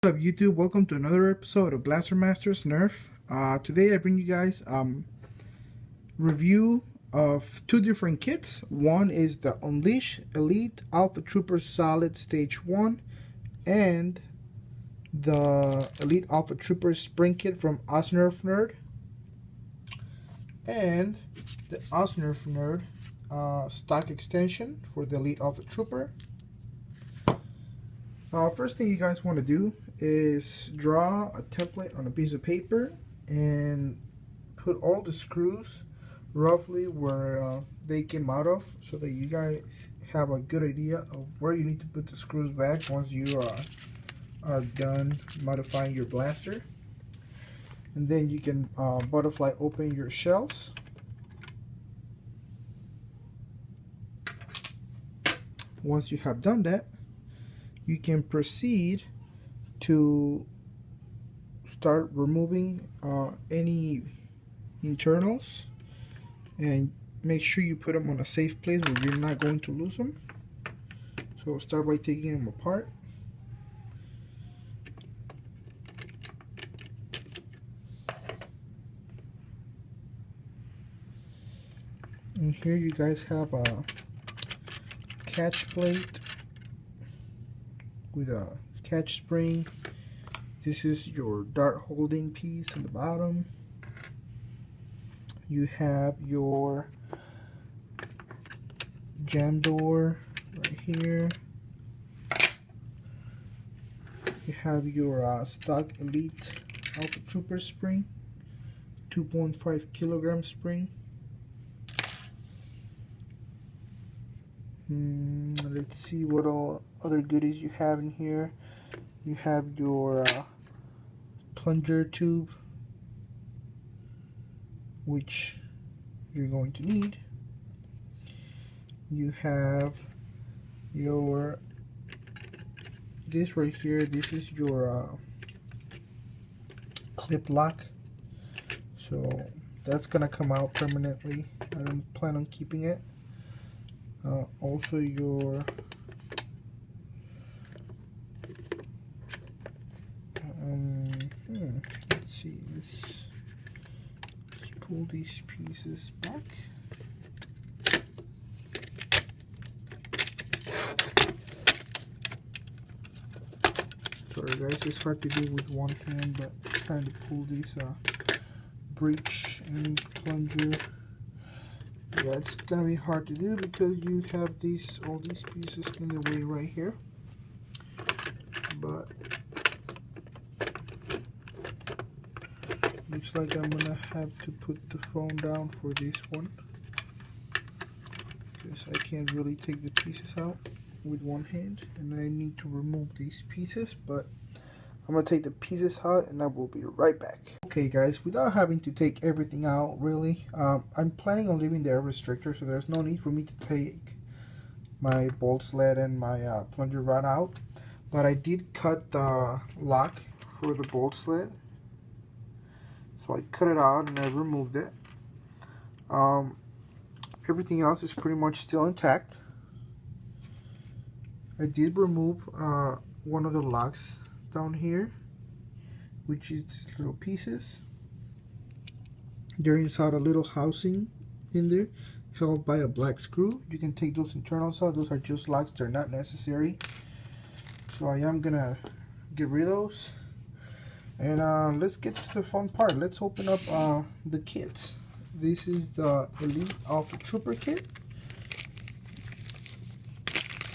What's up YouTube? Welcome to another episode of Blaster Masters NERF. Today I bring you guys review of two different kits. One is the Oznerfnerd Elite Alpha Trooper Solid Stage 1 and the Elite Alpha Trooper Spring Kit from Oznerfnerd, and the Oznerfnerd stock extension for the Elite Alpha Trooper. First thing you guys want to do is draw a template on a piece of paper and put all the screws roughly where they came out of, so that you guys have a good idea of where you need to put the screws back once you are done modifying your blaster. And then you can butterfly open your shells. Once you have done that, you can proceed to start removing any internals, and make sure you put them on a safe place where you're not going to lose them. So start by taking them apart. And here you guys have a catch plate with a catch spring. This is your dart holding piece on the bottom. You have your jam door right here. You have your stock Elite Alpha Trooper spring, 2.5 kilogram spring. Let's see what all other goodies you have in here. You have your plunger tube, which you're going to need. You have your this right here. This is your clip lock, so that's gonna come out permanently. I don't plan on keeping it. Also your let's see, let's pull these pieces back. Sorry guys, it's hard to do with one hand, but trying to pull these breech and plunger. Yeah, it's gonna be hard to do because you have all these pieces in the way right here. But looks like I'm gonna have to put the phone down for this one, because I can't really take the pieces out with one hand, and I need to remove these pieces. But I'm gonna take the pieces out and I will be right back. Okay guys, without having to take everything out really, I'm planning on leaving the air restrictor, so there's no need for me to take my bolt sled and my plunger rod out. But I did cut the lock for the bolt sled, so I cut it out and I removed it. Everything else is pretty much still intact. I did remove one of the locks down here, which is little pieces. There inside a little housing in there held by a black screw. You can take those internals out. Those are just locks, they're not necessary. So I am gonna get rid of those. And let's get to the fun part. Let's open up the kit. This is the Elite Alpha Trooper kit.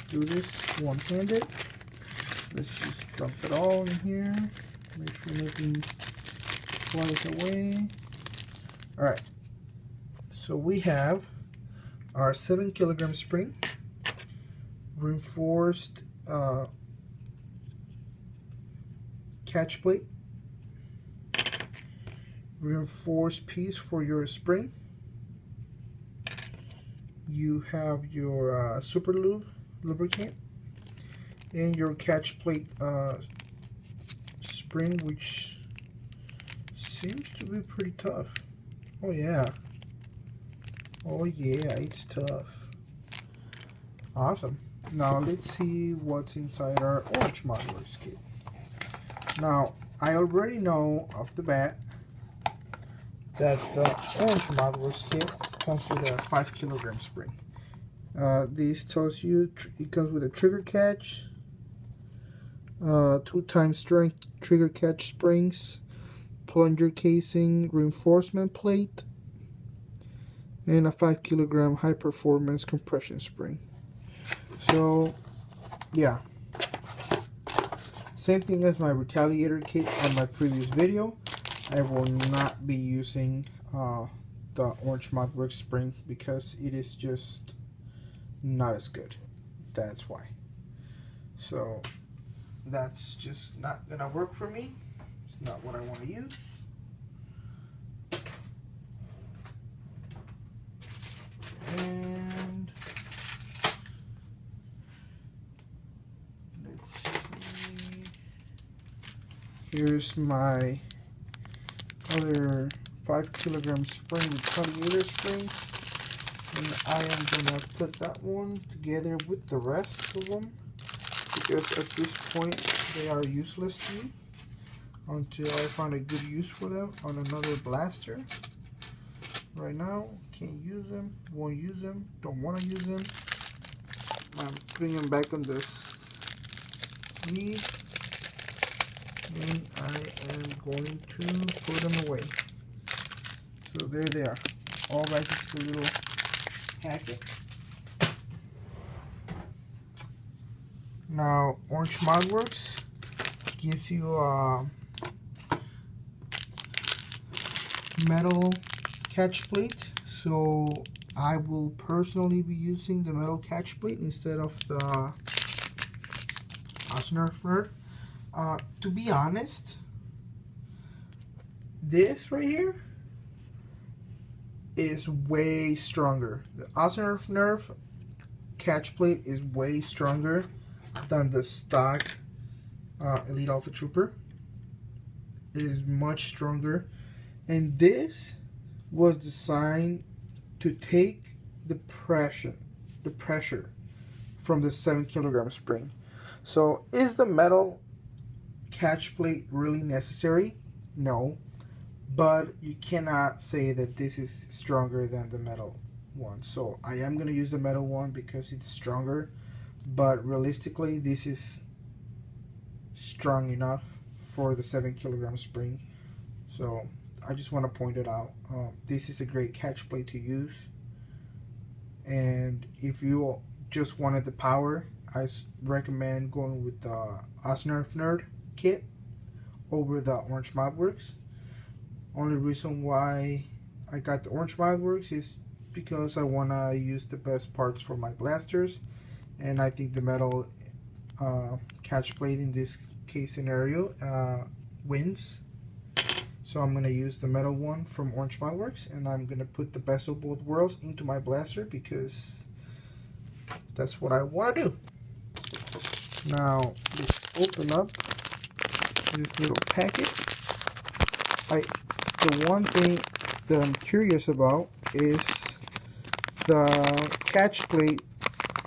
Do this one-handed. Let's just dump it all in here. Make sure nothing flies away. Alright, so we have our 7 kilogram spring, reinforced catch plate, reinforced piece for your spring. You have your super lube lubricant, and your catch plate spring, which seems to be pretty tough. Oh yeah, it's tough. Awesome. Now let's see what's inside our orange modelers kit. Now, I already know off the bat that the orange Mouthworks kit comes with a 5 kilogram spring. This tells you it comes with a trigger catch, 2x strength trigger catch springs, plunger casing, reinforcement plate, and a 5 kilogram high performance compression spring. So yeah, same thing as my Retaliator kit on my previous video. I will not be using the orange Mouthworks spring because it is just not as good. That's why. So that's just not gonna work for me. It's not what I want to use. And let's see. Here's my other 5 kilogram spring, Retaliator spring, and I am gonna put that one together with the rest of them because at this point they are useless to me until I find a good use for them on another blaster. Right now, can't use them, won't use them, don't want to use them. I'm putting them back on this sleeve, and I am going to put them away. So there they are, all back into the little packet. Now, Orange Mouthworks gives you a metal catch plate, so I will personally be using the metal catch plate instead of the Oznerfnerd. To be honest, this right here is way stronger. The Oznerfnerd catch plate is way stronger than the stock Elite Alpha Trooper. It is much stronger, and this was designed to take the pressure from the 7 kilogram spring. So is the metal catch plate really necessary? No, but you cannot say that this is stronger than the metal one. So I am going to use the metal one because it's stronger, but realistically this is strong enough for the 7 kilogram spring. So I just want to point it out. This is a great catch plate to use, and if you just wanted the power, I recommend going with the Oznerfnerd kit over the Orange Mouthworks. Only reason why I got the Orange Mouthworks is because I want to use the best parts for my blasters, and I think the metal catch plate in this case scenario wins. So I'm going to use the metal one from Orange Mouthworks, and I'm going to put the best of both worlds into my blaster because that's what I want to do. Now let's open up this little packet. The one thing that I'm curious about is the catch plate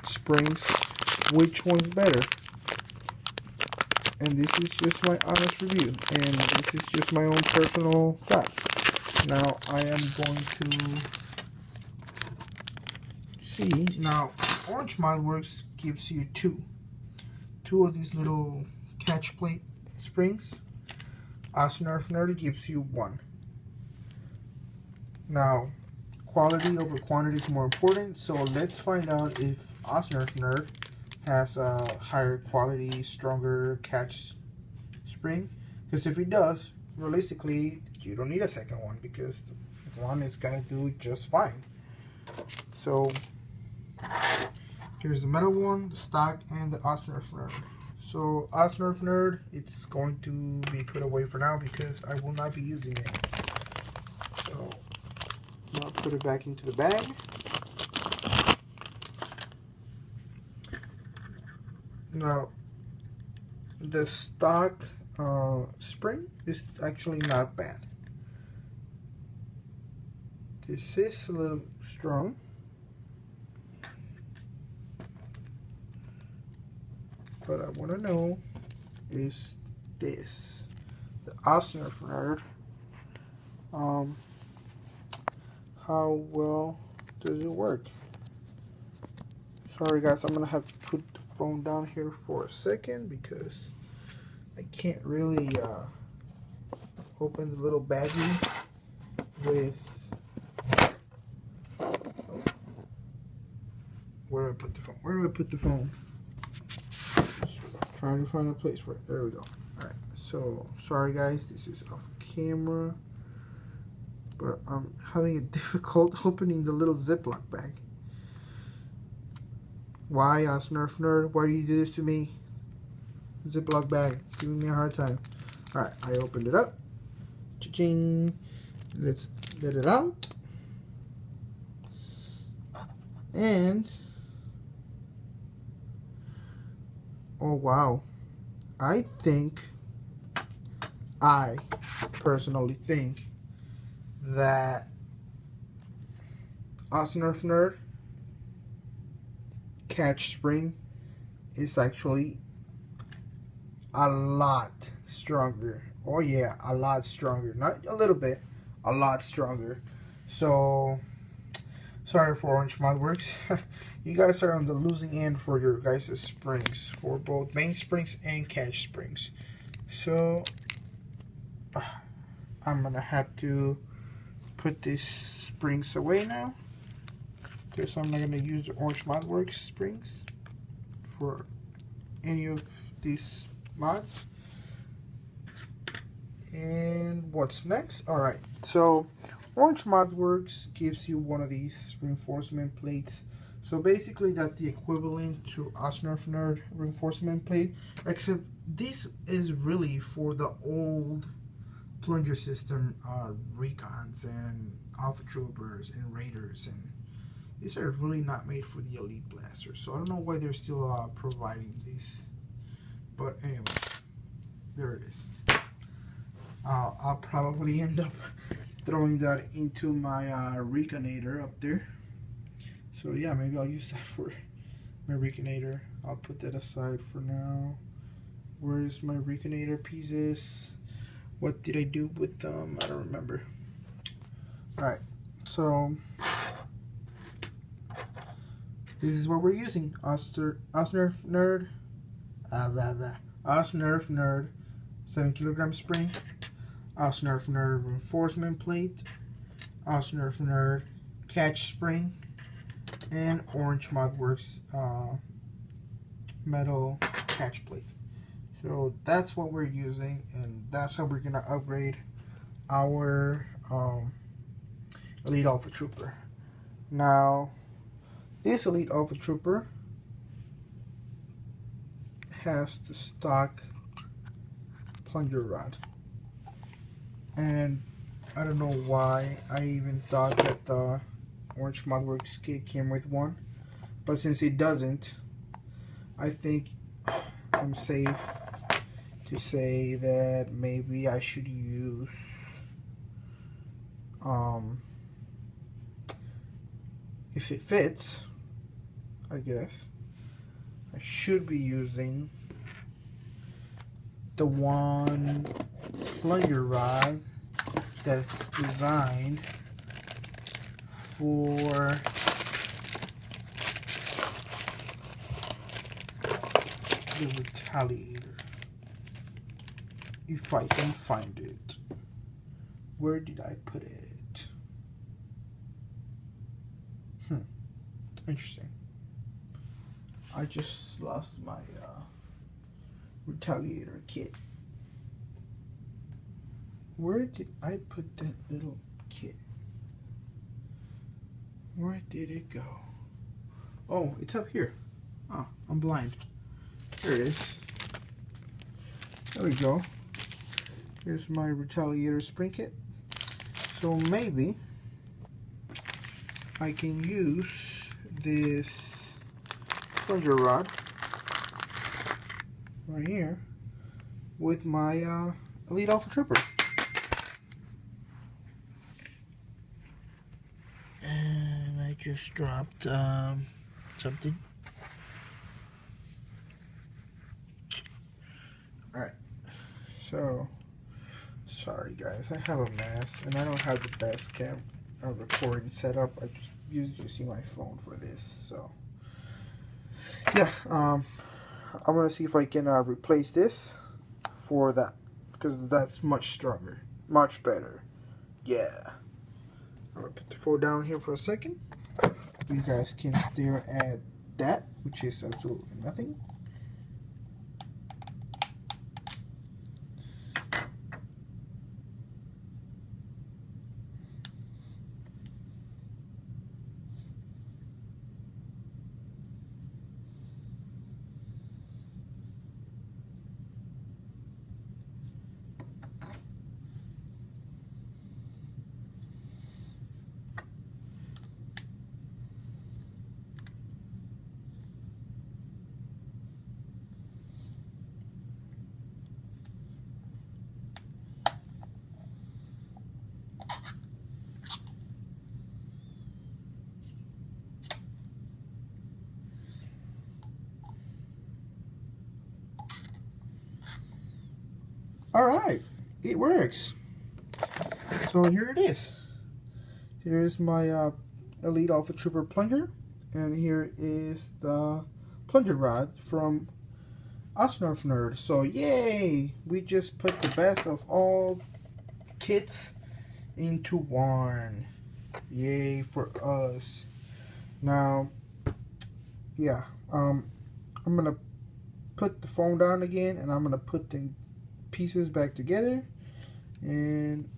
springs. Which one's better? And this is just my honest review, and this is just my own personal thought. Now I am going to see. Now Orange Mouthworks gives you two of these little catch plate springs. Oznerfnerd gives you one. Now quality over quantity is more important, so let's find out if Oznerfnerd has a higher quality, stronger catch spring. Because if it does, realistically, you don't need a second one because one is gonna do just fine. So here's the metal one, the stock, and the Oznerfnerd. So Oznerfnerd, it's going to be put away for now because I will not be using it. So I'll put it back into the bag. Now, the stock spring is actually not bad. This is a little strong, but I want to know is this. the Oznerfnerd. How well does it work? Sorry guys, I'm gonna have to put the phone down here for a second because I can't really open the little baggie with. Where do I put the phone? Where do I put the phone? Trying to find a place for it. There we go. Alright, so sorry guys, this is off camera, but I'm having a difficult opening the little Ziploc bag. Why, Oznerfnerd? Why do you do this to me? Ziploc bag, it's giving me a hard time. Alright, I opened it up. Cha-ching. Let's let it out. And oh wow, I personally think that Oznerfnerd catch spring is actually a lot stronger. Oh yeah, a lot stronger. Not a little bit, a lot stronger. So sorry for Orange Modworks. You guys are on the losing end for your guys' springs, for both main springs and catch springs. So I'm gonna have to put these springs away now because I'm not gonna use the Orange Modworks springs for any of these mods. And what's next? Alright, so Orange Modworks gives you one of these reinforcement plates. So basically that's the equivalent to Oznerfnerd reinforcement plate, except this is really for the old plunger system recons and Alpha Troopers and Raiders, and these are really not made for the Elite Blasters. So I don't know why they're still providing these, but anyway, there it is. I'll probably end up throwing that into my Reconator up there. So yeah, maybe I'll use that for my Reconator. I'll put that aside for now. Where's my Reconator pieces? What did I do with them? I don't remember. Alright, so this is what we're using. Oznerfnerd Oznerfnerd 7 kilogram spring, Oznerfnerd reinforcement plate, Oznerfnerd catch spring, and Orange Modworks metal catch plate. So that's what we're using, and that's how we're gonna upgrade our Elite Alpha Trooper. Now, this Elite Alpha Trooper has the stock plunger rod, and I don't know why I even thought that the Orange Modworks kit came with one, but since it doesn't, I think I'm safe to say that maybe I should use if it fits, I guess I should be using the one plunger rod that's designed for the Retaliator. If I can find it. Where did I put it? Interesting. I just lost my Retaliator kit. Where did I put that little kit? Where did it go? Oh, it's up here. Oh, I'm blind. Here it is. There we go. Here's my Retaliator spring kit. So maybe I can use this plunger rod right here with my Elite Alpha Trooper. And I just dropped something. Alright, so Sorry guys, I have a mess and I don't have the best recording setup. I just use using my phone for this. So yeah, I'm gonna see if I can replace this for that, because that's much stronger, much better. Yeah. I'm gonna put the phone down here for a second. You guys can stare at that, which is absolutely nothing. Alright, it works. So here it is. Here's my Elite Alpha Trooper plunger, and here is the plunger rod from Oznerfnerd. So yay! We just put the best of all kits into one. Yay for us. Now, yeah, I'm gonna put the phone down again, and I'm gonna put the pieces back together, and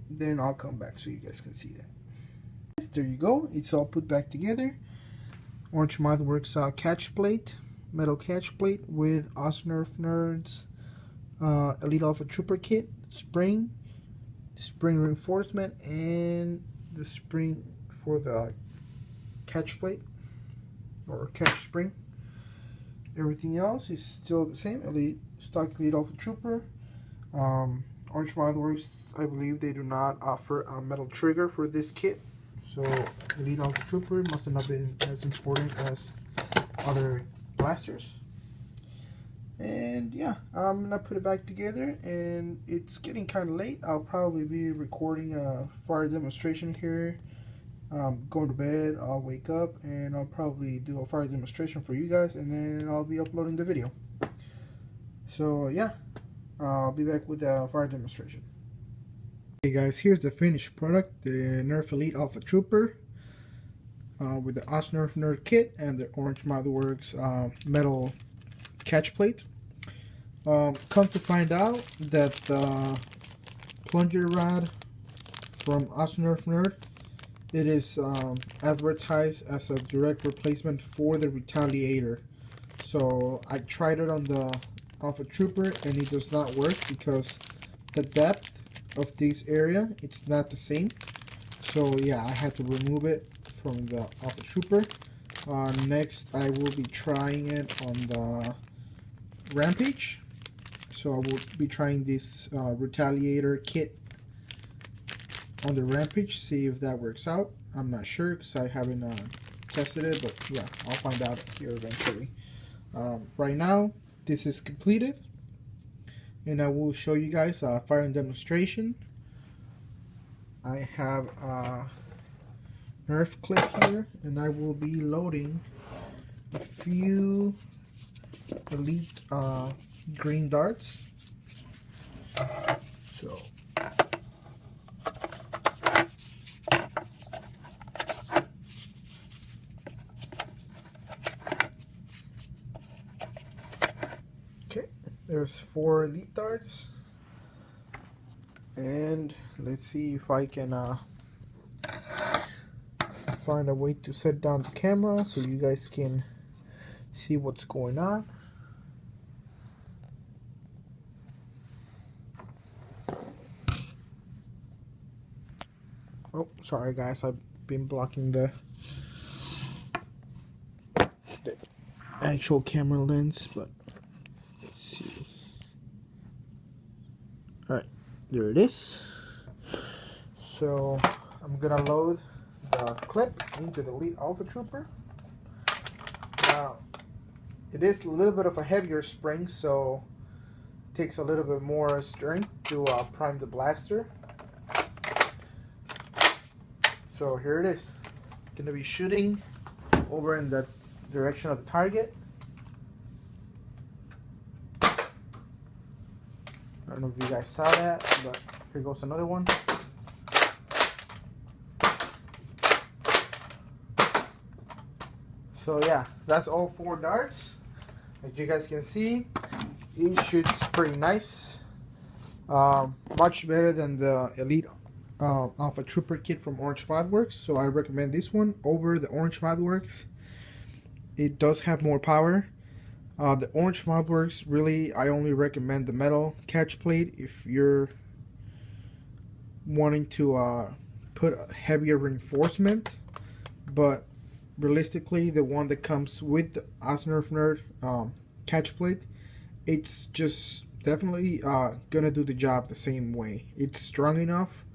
then I'll come back so you guys can see that. There you go, it's all put back together. Orange Mouthworks catch plate, metal catch plate with Oznerfnerd's Elite Alpha Trooper kit, spring reinforcement, and the spring for the catch plate or catch spring. Everything else is still the same. Stock Elite Alpha Trooper. Orange Mouthworks, I believe they do not offer a metal trigger for this kit, so Elite Alpha Trooper must have not been as important as other blasters. And yeah, I'm gonna put it back together, and it's getting kind of late. I'll probably be recording a fire demonstration here. Going to bed, I'll wake up, and I'll probably do a fire demonstration for you guys, and then I'll be uploading the video. So yeah, I'll be back with the fire demonstration. Hey guys, here's the finished product, the NERF Elite Alpha Trooper with the Oznerfnerd kit and the Orange Mouthworks metal catch plate. Come to find out that the plunger rod from Oznerfnerd, it is advertised as a direct replacement for the Retaliator. So I tried it on the Alpha Trooper and it does not work because the depth of this area, it's not the same. So yeah, I had to remove it from the Alpha Trooper. Next I will be trying it on the Rampage. So I will be trying this Retaliator kit on the Rampage, see if that works out. I'm not sure because I haven't tested it, but yeah, I'll find out here eventually. Right now, this is completed, and I will show you guys a firing demonstration. I have a NERF clip here, and I will be loading a few Elite green darts. So okay, there's 4 Elite darts, and let's see if I can find a way to set down the camera so you guys can see what's going on. Oh, sorry guys, I've been blocking the actual camera lens, but let's see. Alright, there it is. So I'm gonna load the clip into the Elite Alpha Trooper. Now, it is a little bit of a heavier spring, so takes a little bit more strength to prime the blaster. So here it is. Gonna be shooting over in the direction of the target. I don't know if you guys saw that, but here goes another one. So yeah, that's all 4 darts. As you guys can see, it shoots pretty nice. Much better than the Elite Alpha Trooper kit from Orange Modworks. So I recommend this one over the Orange Modworks. It does have more power. The Orange Modworks, really, I only recommend the metal catch plate if you're wanting to put a heavier reinforcement. But realistically, the one that comes with the Oznerfnerd catch plate, it's just definitely gonna do the job the same way. It's strong enough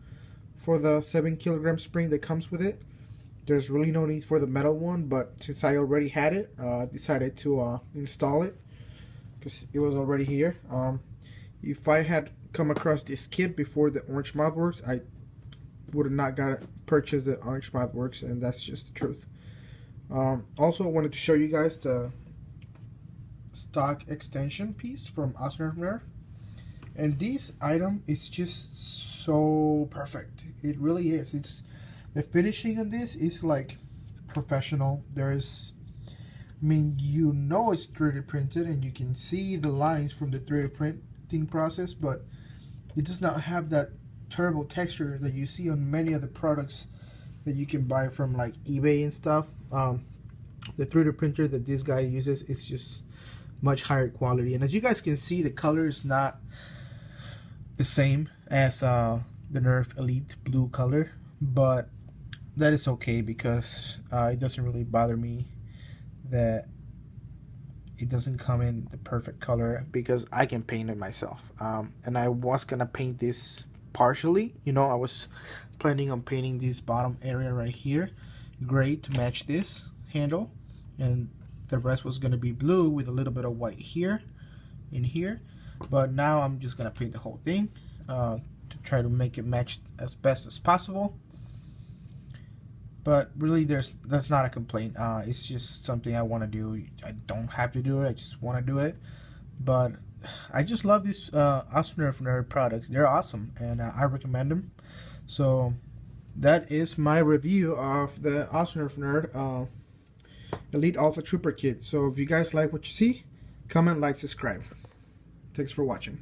for the 7 kilogram spring that comes with it. There's really no need for the metal one, but since I already had it, I decided to install it because it was already here. If I had come across this kit before the Orange Modworks, I would have not got purchased the Orange Modworks, and that's just the truth. Also, I wanted to show you guys the stock extension piece from Oznerfnerd, and this item is just so perfect. It really is. It's the finishing on this is like professional. There's, I mean, you know it's 3D printed and you can see the lines from the 3D printing process, but it does not have that terrible texture that you see on many of the products that you can buy from like eBay and stuff. The 3D printer that this guy uses is just much higher quality, and as you guys can see, the color is not the same as the NERF Elite blue color, but that is okay because it doesn't really bother me that it doesn't come in the perfect color because I can paint it myself. And I was gonna paint this partially, you know, I was planning on painting this bottom area right here gray to match this handle, and the rest was gonna be blue with a little bit of white here in here, but now I'm just gonna paint the whole thing to try to make it match as best as possible. But really, that's not a complaint. It's just something I want to do. I don't have to do it. I just want to do it. But I just love these Oznerfnerd products. They're awesome, and I recommend them. So that is my review of the Oznerfnerd Elite Alpha Trooper Kit. So if you guys like what you see, comment, like, subscribe. Thanks for watching.